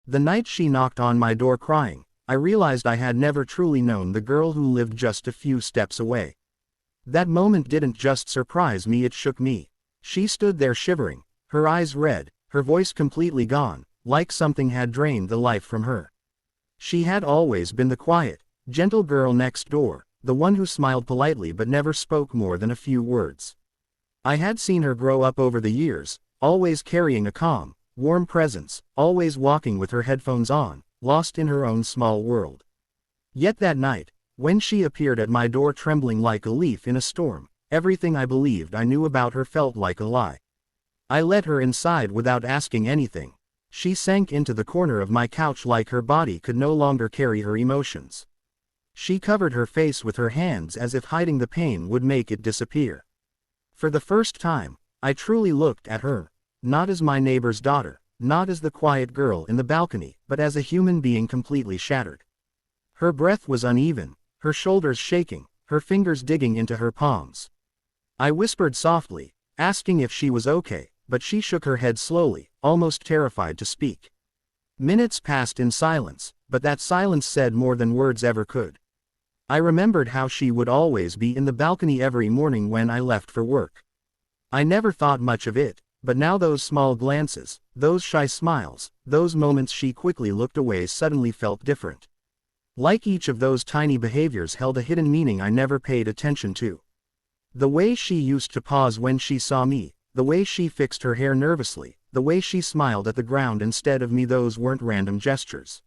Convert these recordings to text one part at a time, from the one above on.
The night she knocked on my door crying, I realized I had never truly known the girl who lived just a few steps away. That moment didn't just surprise me, it shook me. She stood there shivering, her eyes red, her voice completely gone, like something had drained the life from her. She had always been the quiet, gentle girl next door, the one who smiled politely but never spoke more than a few words. I had seen her grow up over the years, always carrying a calm, warm presence, always walking with her headphones on, lost in her own small world. Yet that night, when she appeared at my door trembling like a leaf in a storm, everything I believed I knew about her felt like a lie. I let her inside without asking anything. She sank into the corner of my couch like her body could no longer carry her emotions. She covered her face with her hands as if hiding the pain would make it disappear. For the first time, I truly looked at her, not as my neighbor's daughter, not as the quiet girl in the balcony, but as a human being completely shattered. Her breath was uneven, her shoulders shaking, her fingers digging into her palms. I whispered softly, asking if she was okay, but she shook her head slowly, almost terrified to speak. Minutes passed in silence, but that silence said more than words ever could. I remembered how she would always be in the balcony every morning when I left for work. I never thought much of it, but now those small glances, those shy smiles, those moments she quickly looked away suddenly felt different. Like each of those tiny behaviors held a hidden meaning I never paid attention to. The way she used to pause when she saw me, the way she fixed her hair nervously, the way she smiled at the ground instead of me, those weren't random gestures.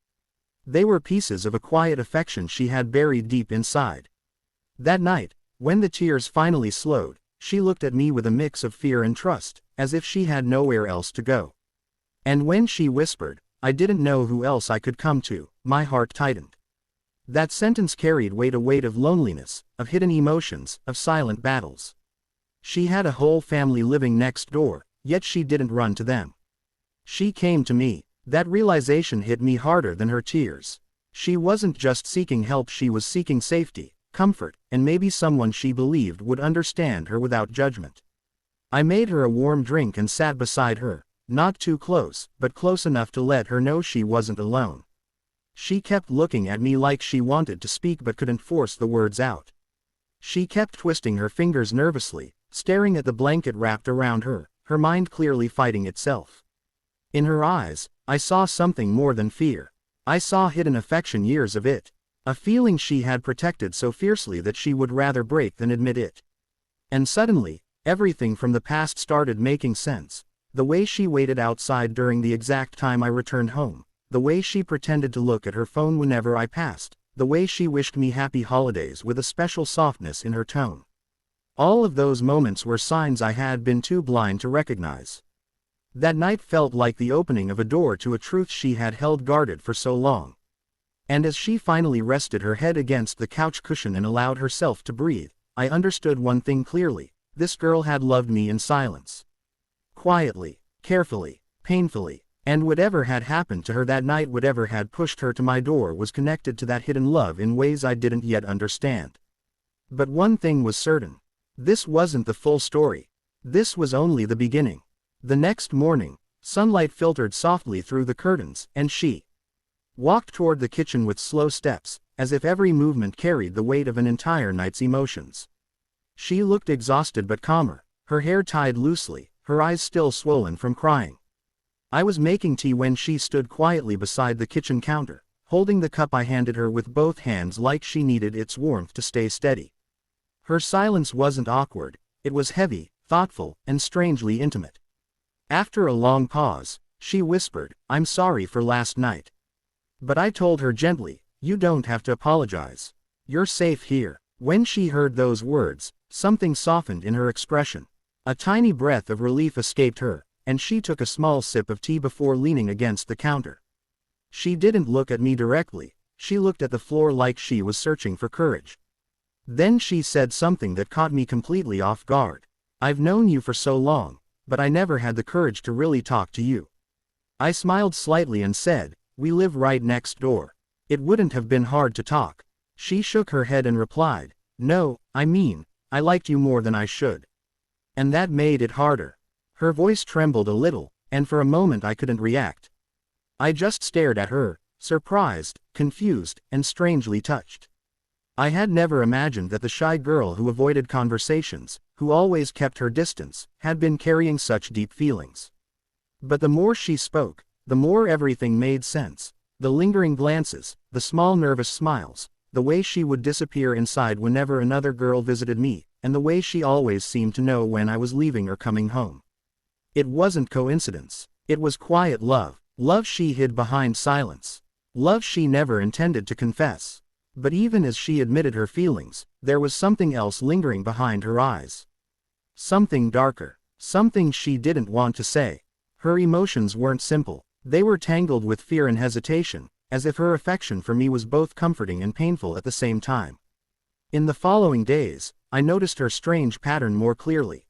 They were pieces of a quiet affection she had buried deep inside. That night, when the tears finally slowed, she looked at me with a mix of fear and trust, as if she had nowhere else to go. And when she whispered, "I didn't know who else I could come to," my heart tightened. That sentence carried a weight of loneliness, of hidden emotions, of silent battles. She had a whole family living next door, yet she didn't run to them. She came to me. That realization hit me harder than her tears. She wasn't just seeking help, she was seeking safety, comfort, and maybe someone she believed would understand her without judgment. I made her a warm drink and sat beside her, not too close, but close enough to let her know she wasn't alone. She kept looking at me like she wanted to speak but couldn't force the words out. She kept twisting her fingers nervously, staring at the blanket wrapped around her, her mind clearly fighting itself. In her eyes, I saw something more than fear. I saw hidden affection, years of it. A feeling she had protected so fiercely that she would rather break than admit it. And suddenly, everything from the past started making sense. The way she waited outside during the exact time I returned home. The way she pretended to look at her phone whenever I passed. The way she wished me happy holidays with a special softness in her tone. All of those moments were signs I had been too blind to recognize. That night felt like the opening of a door to a truth she had held guarded for so long. And as she finally rested her head against the couch cushion and allowed herself to breathe, I understood one thing clearly: this girl had loved me in silence. Quietly, carefully, painfully, and whatever had happened to her that night, whatever had pushed her to my door, was connected to that hidden love in ways I didn't yet understand. But one thing was certain. This wasn't the full story. This was only the beginning. The next morning, sunlight filtered softly through the curtains, and she walked toward the kitchen with slow steps, as if every movement carried the weight of an entire night's emotions. She looked exhausted but calmer, her hair tied loosely, her eyes still swollen from crying. I was making tea when she stood quietly beside the kitchen counter, holding the cup I handed her with both hands like she needed its warmth to stay steady. Her silence wasn't awkward, it was heavy, thoughtful, and strangely intimate. After a long pause, she whispered, "I'm sorry for last night." But I told her gently, "You don't have to apologize. You're safe here." When she heard those words, something softened in her expression. A tiny breath of relief escaped her, and she took a small sip of tea before leaning against the counter. She didn't look at me directly, she looked at the floor like she was searching for courage. Then she said something that caught me completely off guard. "I've known you for so long, but I never had the courage to really talk to you." I smiled slightly and said, "We live right next door. It wouldn't have been hard to talk." She shook her head and replied, "No, I mean, I liked you more than I should. And that made it harder." Her voice trembled a little, and for a moment I couldn't react. I just stared at her, surprised, confused, and strangely touched. I had never imagined that the shy girl who avoided conversations, who always kept her distance, had been carrying such deep feelings. But the more she spoke, the more everything made sense. The lingering glances, the small nervous smiles, the way she would disappear inside whenever another girl visited me, and the way she always seemed to know when I was leaving or coming home. It wasn't coincidence. It was quiet love. Love she hid behind silence. Love she never intended to confess. But even as she admitted her feelings, there was something else lingering behind her eyes. Something darker. Something she didn't want to say. Her emotions weren't simple. They were tangled with fear and hesitation, as if her affection for me was both comforting and painful at the same time. In the following days, I noticed her strange pattern more clearly.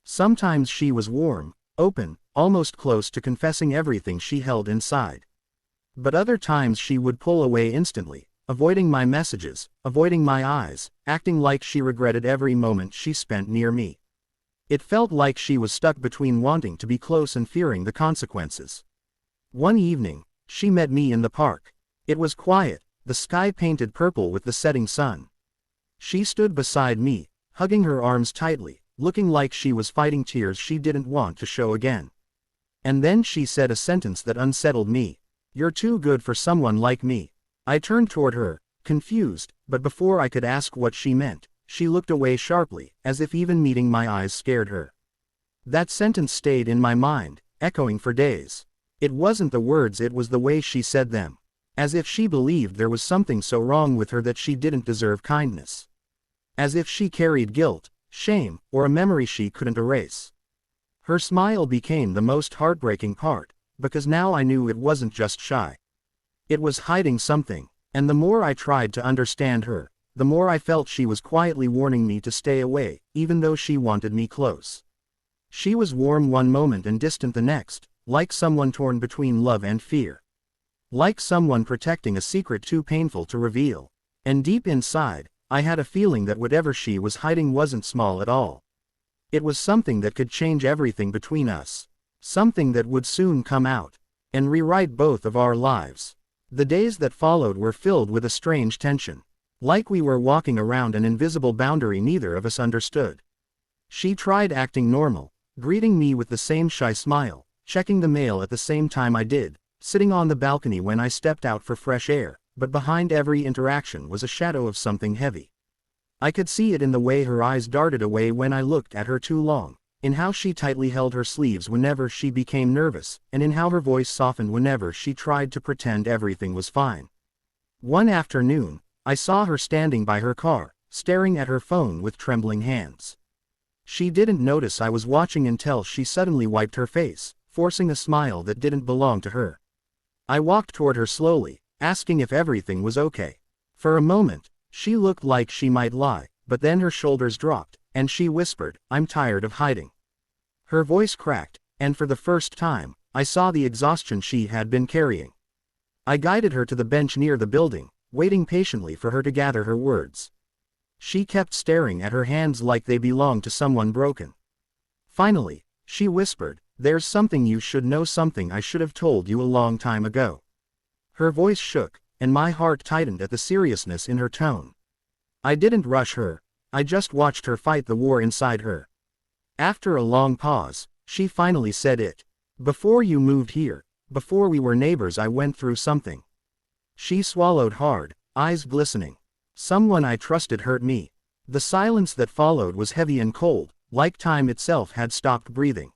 Sometimes she was warm, open, almost close to confessing everything she held inside. But other times she would pull away instantly, avoiding my messages, avoiding my eyes, acting like she regretted every moment she spent near me. It felt like she was stuck between wanting to be close and fearing the consequences. One evening, she met me in the park. It was quiet, the sky painted purple with the setting sun. She stood beside me, hugging her arms tightly, looking like she was fighting tears she didn't want to show again. And then she said a sentence that unsettled me. "You're too good for someone like me." I turned toward her, confused, but before I could ask what she meant, she looked away sharply, as if even meeting my eyes scared her. That sentence stayed in my mind, echoing for days. It wasn't the words, it was the way she said them. As if she believed there was something so wrong with her that she didn't deserve kindness. As if she carried guilt, shame, or a memory she couldn't erase. Her smile became the most heartbreaking part, because now I knew it wasn't just shy. It was hiding something, and the more I tried to understand her, the more I felt she was quietly warning me to stay away, even though she wanted me close. She was warm one moment and distant the next, like someone torn between love and fear. Like someone protecting a secret too painful to reveal. And deep inside, I had a feeling that whatever she was hiding wasn't small at all. It was something that could change everything between us. Something that would soon come out and rewrite both of our lives. The days that followed were filled with a strange tension. Like we were walking around an invisible boundary neither of us understood. She tried acting normal, greeting me with the same shy smile, checking the mail at the same time I did, sitting on the balcony when I stepped out for fresh air, but behind every interaction was a shadow of something heavy. I could see it in the way her eyes darted away when I looked at her too long, in how she tightly held her sleeves whenever she became nervous, and in how her voice softened whenever she tried to pretend everything was fine. One afternoon, I saw her standing by her car, staring at her phone with trembling hands. She didn't notice I was watching until she suddenly wiped her face, forcing a smile that didn't belong to her. I walked toward her slowly, asking if everything was okay. For a moment, she looked like she might lie, but then her shoulders dropped, and she whispered, "I'm tired of hiding." Her voice cracked, and for the first time, I saw the exhaustion she had been carrying. I guided her to the bench near the building, waiting patiently for her to gather her words. She kept staring at her hands like they belonged to someone broken. Finally, she whispered, "There's something you should know, something I should have told you a long time ago." Her voice shook, and my heart tightened at the seriousness in her tone. I didn't rush her. I just watched her fight the war inside her. After a long pause, she finally said it. "Before you moved here, before we were neighbors, I went through something." She swallowed hard, eyes glistening. "Someone I trusted hurt me." The silence that followed was heavy and cold, like time itself had stopped breathing.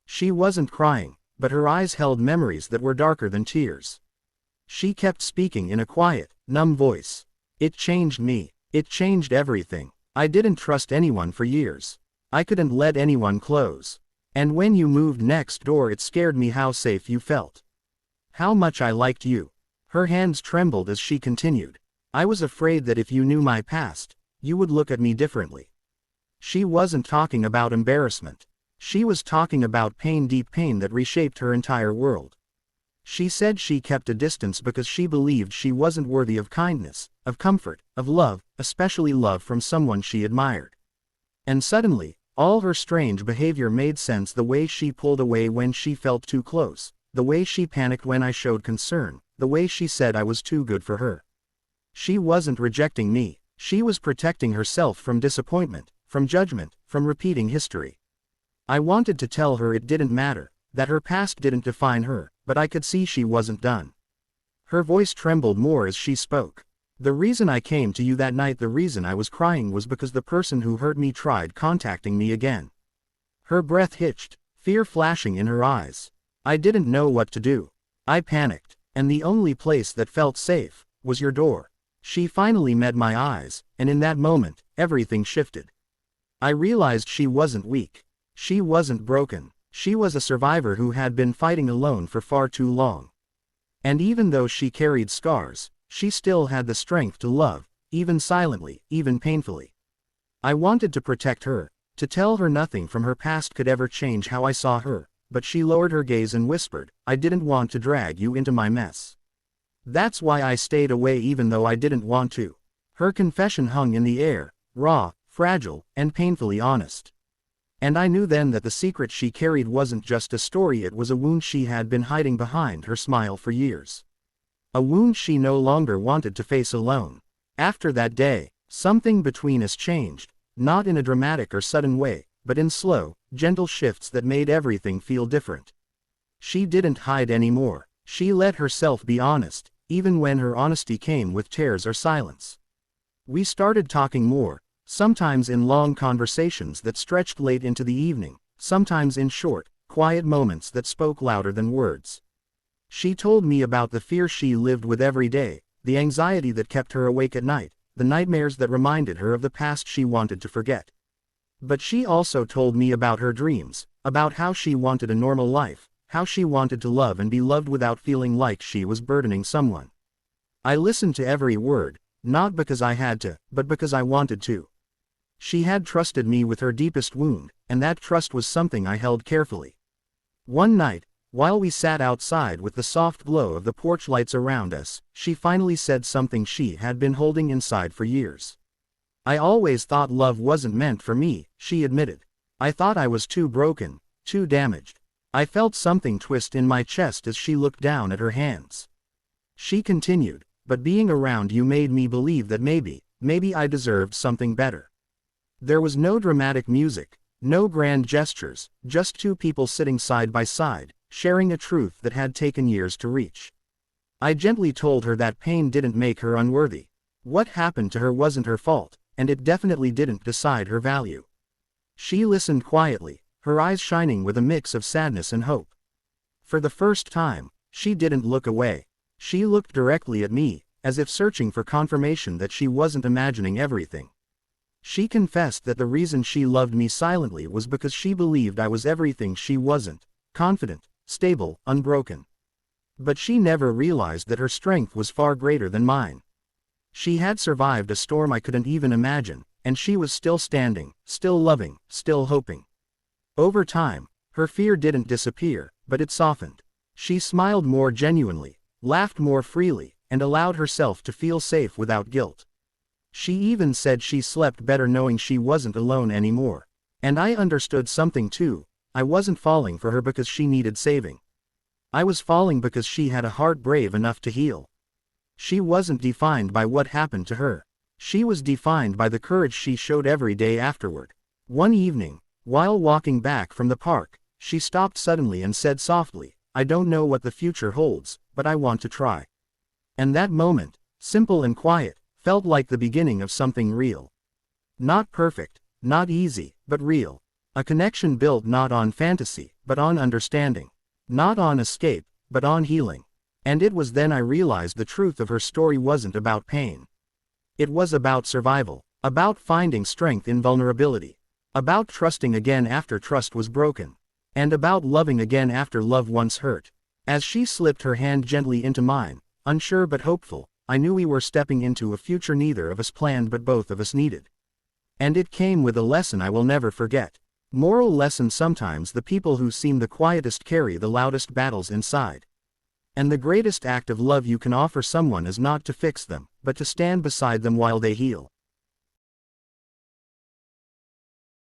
She wasn't crying, but her eyes held memories that were darker than tears. She kept speaking in a quiet, numb voice. "It changed me. It changed everything. I didn't trust anyone for years. I couldn't let anyone close. And when you moved next door, it scared me how safe you felt. How much I liked you." Her hands trembled as she continued. "I was afraid that if you knew my past, you would look at me differently." She wasn't talking about embarrassment. She was talking about pain, deep pain that reshaped her entire world. She said she kept a distance because she believed she wasn't worthy of kindness, of comfort, of love, especially love from someone she admired. And suddenly, all her strange behavior made sense. The way she pulled away when she felt too close, the way she panicked when I showed concern, the way she said I was too good for her. She wasn't rejecting me, she was protecting herself from disappointment, from judgment, from repeating history. I wanted to tell her it didn't matter, that her past didn't define her, but I could see she wasn't done. Her voice trembled more as she spoke. The reason I came to you that night, the reason I was crying was because the person who hurt me tried contacting me again. Her breath hitched, fear flashing in her eyes. I didn't know what to do. I panicked, and the only place that felt safe was your door. She finally met my eyes, and in that moment, everything shifted. I realized she wasn't weak. She wasn't broken. She was a survivor who had been fighting alone for far too long. And even though she carried scars, she still had the strength to love, even silently, even painfully. I wanted to protect her, to tell her nothing from her past could ever change how I saw her, but she lowered her gaze and whispered, I didn't want to drag you into my mess. That's why I stayed away even though I didn't want to. Her confession hung in the air, raw, fragile, and painfully honest. And I knew then that the secret she carried wasn't just a story, it was a wound she had been hiding behind her smile for years. A wound she no longer wanted to face alone. After that day, something between us changed, not in a dramatic or sudden way, but in slow, gentle shifts that made everything feel different. She didn't hide anymore. She let herself be honest, even when her honesty came with tears or silence. We started talking more, sometimes in long conversations that stretched late into the evening, sometimes in short, quiet moments that spoke louder than words. She told me about the fear she lived with every day, the anxiety that kept her awake at night, the nightmares that reminded her of the past she wanted to forget. But she also told me about her dreams, about how she wanted a normal life, how she wanted to love and be loved without feeling like she was burdening someone. I listened to every word, not because I had to, but because I wanted to. She had trusted me with her deepest wound, and that trust was something I held carefully. One night, while we sat outside with the soft glow of the porch lights around us, she finally said something she had been holding inside for years. I always thought love wasn't meant for me, she admitted. I thought I was too broken, too damaged. I felt something twist in my chest as she looked down at her hands. She continued, but being around you made me believe that maybe I deserved something better. There was no dramatic music, no grand gestures, just two people sitting side by side, sharing a truth that had taken years to reach. I gently told her that pain didn't make her unworthy. What happened to her wasn't her fault, and it definitely didn't decide her value. She listened quietly, her eyes shining with a mix of sadness and hope. For the first time, she didn't look away. She looked directly at me, as if searching for confirmation that she wasn't imagining everything. She confessed that the reason she loved me silently was because she believed I was everything she wasn't: confident, stable, unbroken. But she never realized that her strength was far greater than mine. She had survived a storm I couldn't even imagine, and she was still standing, still loving, still hoping. Over time, her fear didn't disappear, but it softened. She smiled more genuinely, laughed more freely, and allowed herself to feel safe without guilt. She even said she slept better knowing she wasn't alone anymore. And I understood something too. I wasn't falling for her because she needed saving. I was falling because she had a heart brave enough to heal. She wasn't defined by what happened to her. She was defined by the courage she showed every day afterward. One evening, while walking back from the park, she stopped suddenly and said softly, I don't know what the future holds, but I want to try. And that moment, simple and quiet, felt like the beginning of something real. Not perfect, not easy, but real. A connection built not on fantasy, but on understanding. Not on escape, but on healing. And it was then I realized the truth of her story wasn't about pain. It was about survival, about finding strength in vulnerability, about trusting again after trust was broken, and about loving again after love once hurt. As she slipped her hand gently into mine, unsure but hopeful, I knew we were stepping into a future neither of us planned but both of us needed. And it came with a lesson I will never forget. Moral lesson: sometimes the people who seem the quietest carry the loudest battles inside. And the greatest act of love you can offer someone is not to fix them, but to stand beside them while they heal.